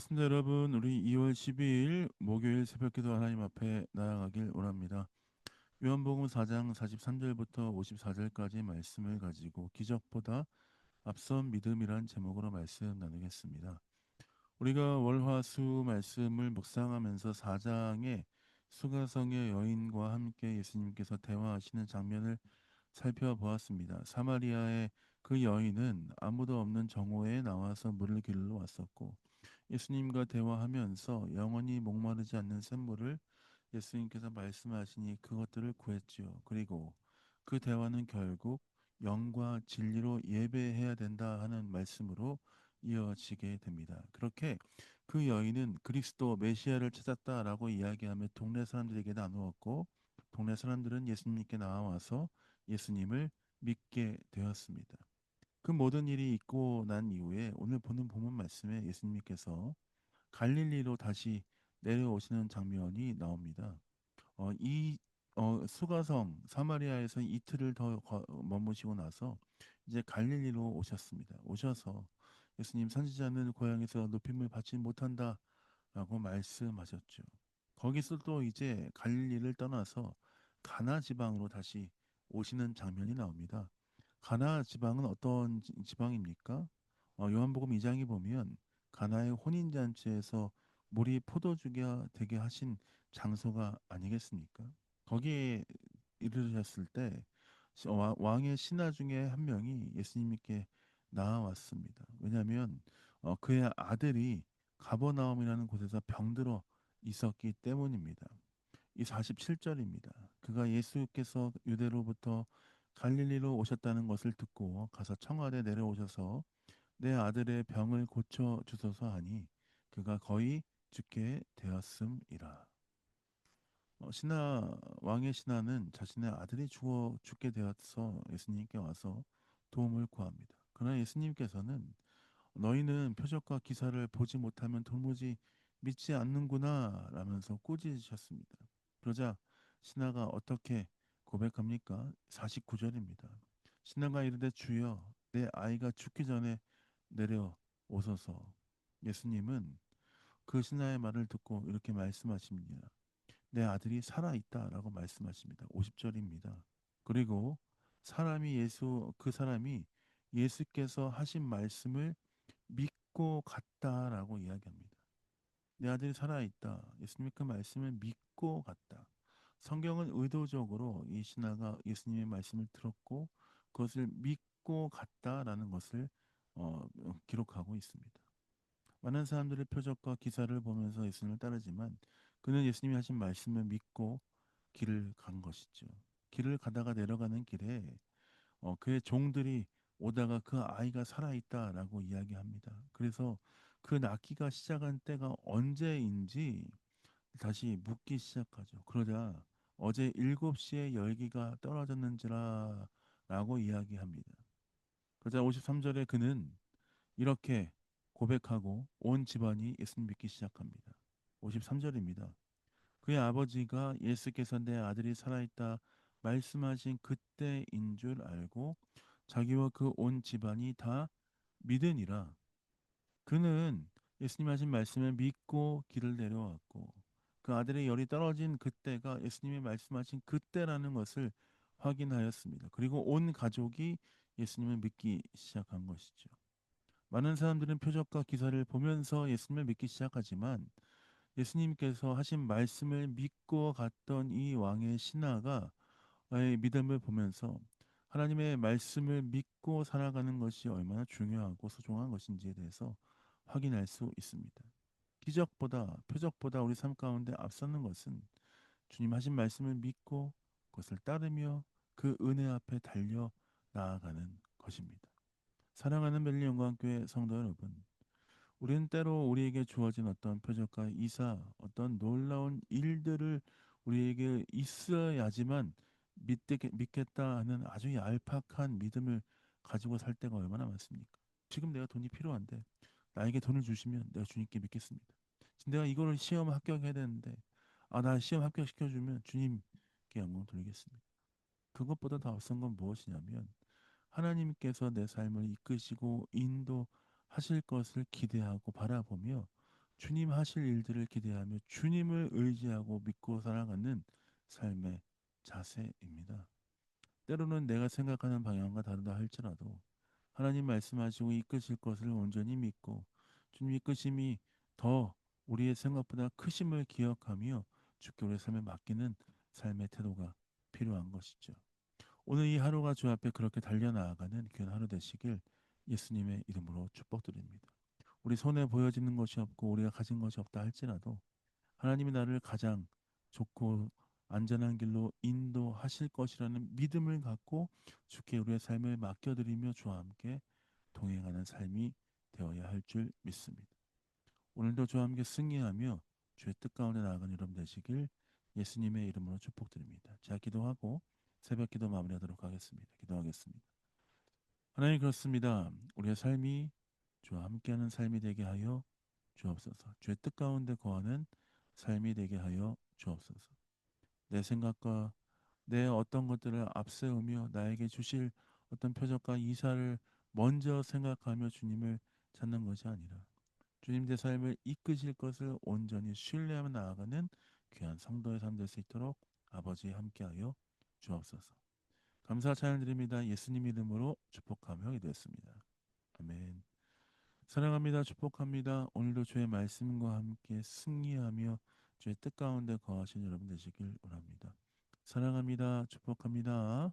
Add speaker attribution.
Speaker 1: 반갑습니다, 여러분. 우리 2월 12일 목요일 새벽기도 하나님 앞에 나아가길 원합니다. 요한복음 4장 43절부터 54절까지 말씀을 가지고 기적보다 앞선 믿음이란 제목으로 말씀 나누겠습니다. 우리가 월화수 말씀을 묵상하면서 4장의 수가성의 여인과 함께 예수님께서 대화하시는 장면을 살펴보았습니다. 사마리아의 그 여인은 아무도 없는 정오에 나와서 물을 길러 왔었고 예수님과 대화하면서 영원히 목마르지 않는 샘물을 예수님께서 말씀하시니 그것들을 구했지요. 그리고 그 대화는 결국 영과 진리로 예배해야 된다 하는 말씀으로 이어지게 됩니다. 그렇게 그 여인은 그리스도 메시아를 찾았다라고 이야기하며 동네 사람들에게 나누었고 동네 사람들은 예수님께 나와서 예수님을 믿게 되었습니다. 그 모든 일이 있고 난 이후에 오늘 보는 본문 말씀에 예수님께서 갈릴리로 다시 내려오시는 장면이 나옵니다. 이 수가성 사마리아에서 이틀을 더 머무시고 나서 이제 갈릴리로 오셨습니다. 오셔서 예수님, 선지자는 고향에서 높임을 받지 못한다라고 말씀하셨죠. 거기서 또 이제 갈릴리를 떠나서 가나 지방으로 다시 오시는 장면이 나옵니다. 가나 지방은 어떤 지방입니까? 요한복음 2장에 보면 가나의 혼인잔치에서 물이 포도주가 되게 하신 장소가 아니겠습니까? 거기에 이르셨을 때 왕의 신하 중에 한 명이 예수님께 나와왔습니다. 왜냐하면 그의 아들이 가버나움이라는 곳에서 병들어 있었기 때문입니다. 이 47절입니다. 그가 예수께서 유대로부터 갈릴리로 오셨다는 것을 듣고 가서 청와대 내려오셔서 내 아들의 병을 고쳐 주소서 하니 그가 거의 죽게 되었음이라. 신하 왕의 신하는 자신의 아들이 죽게 되어서 예수님께 와서 도움을 구합니다. 그러나 예수님께서는 너희는 표적과 기사를 보지 못하면 도무지 믿지 않는구나 라면서 꾸짖으셨습니다. 그러자 신하가 어떻게 고백합니까? 49절입니다. 신하가 이르되 주여 내 아이가 죽기 전에 내려오소서. 예수님은 그 신하의 말을 듣고 이렇게 말씀하십니다. 내 아들이 살아있다라고 말씀하십니다. 50절입니다. 그리고 그 사람이 예수께서 하신 말씀을 믿고 갔다라고 이야기합니다. 내 아들이 살아있다. 예수님의 그 말씀을 믿고 갔다. 성경은 의도적으로 이 신하가 예수님의 말씀을 들었고 그것을 믿고 갔다라는 것을 기록하고 있습니다. 많은 사람들의 표적과 기사를 보면서 예수님을 따르지만 그는 예수님이 하신 말씀을 믿고 길을 간 것이죠. 길을 가다가 내려가는 길에 그의 종들이 오다가 그 아이가 살아있다라고 이야기합니다. 그래서 그 낳기가 시작한 때가 언제인지 다시 묻기 시작하죠. 그러자 어제 7시에 열기가 떨어졌는지라 라고 이야기합니다. 그러자 53절에 그는 이렇게 고백하고 온 집안이 예수님 믿기 시작합니다. 53절입니다. 그의 아버지가 예수께서 내 아들이 살아있다 말씀하신 그때인 줄 알고 자기와 그 온 집안이 다 믿으니라. 그는 예수님 하신 말씀을 믿고 길을 내려왔고 그 아들의 열이 떨어진 그때가 예수님이 말씀하신 그때라는 것을 확인하였습니다. 그리고 온 가족이 예수님을 믿기 시작한 것이죠. 많은 사람들은 표적과 기사를 보면서 예수님을 믿기 시작하지만 예수님께서 하신 말씀을 믿고 갔던 이 왕의 신하가 의 믿음을 보면서 하나님의 말씀을 믿고 살아가는 것이 얼마나 중요하고 소중한 것인지에 대해서 확인할 수 있습니다. 기적보다 표적보다 우리 삶 가운데 앞서는 것은 주님 하신 말씀을 믿고 그것을 따르며 그 은혜 앞에 달려 나아가는 것입니다. 사랑하는 멜리 영광교회 성도 여러분, 우리는 때로 우리에게 주어진 어떤 표적과 이사, 어떤 놀라운 일들을 우리에게 있어야지만 믿겠다 하는 아주 얄팍한 믿음을 가지고 살 때가 얼마나 많습니까? 지금 내가 돈이 필요한데 나에게 돈을 주시면 내가 주님께 믿겠습니다. 지금 내가 이거를 시험 합격해야 되는데 나 시험 합격시켜주면 주님께 영광 돌리겠습니다. 그것보다 더 앞선 건 무엇이냐면 하나님께서 내 삶을 이끄시고 인도하실 것을 기대하고 바라보며 주님 하실 일들을 기대하며 주님을 의지하고 믿고 살아가는 삶의 자세입니다. 때로는 내가 생각하는 방향과 다르다 할지라도 하나님 말씀하시고 이끄실 것을 온전히 믿고 주님 이끄심이 더 우리의 생각보다 크심을 기억하며 주께 우리의 삶에 맡기는 삶의 태도가 필요한 것이죠. 오늘 이 하루가 주 앞에 그렇게 달려나아가는 귀한 하루 되시길 예수님의 이름으로 축복드립니다. 우리 손에 보여지는 것이 없고 우리가 가진 것이 없다 할지라도 하나님이 나를 가장 좋고 안전한 길로 인도하실 것이라는 믿음을 갖고 주께 우리의 삶을 맡겨드리며 주와 함께 동행하는 삶이 되어야 할 줄 믿습니다. 오늘도 주와 함께 승리하며 주의 뜻 가운데 나아가는 여러분 되시길 예수님의 이름으로 축복드립니다. 자, 기도하고 새벽 기도 마무리하도록 하겠습니다. 기도하겠습니다. 하나님, 그렇습니다. 우리의 삶이 주와 함께하는 삶이 되게 하여 주옵소서. 주의 뜻 가운데 거하는 삶이 되게 하여 주옵소서. 내 생각과 내 어떤 것들을 앞세우며 나에게 주실 어떤 표적과 이사를 먼저 생각하며 주님을 찾는 것이 아니라 주님 내 삶을 이끄실 것을 온전히 신뢰하며 나아가는 귀한 성도의 삶 될 수 있도록 아버지 함께하여 주옵소서. 감사 찬양 드립니다. 예수님 이름으로 축복하며 기도했습니다. 아멘. 사랑합니다. 축복합니다. 오늘도 주의 말씀과 함께 승리하며 주의 뜻 가운데 거하신 여러분 되시길 원합니다. 사랑합니다. 축복합니다.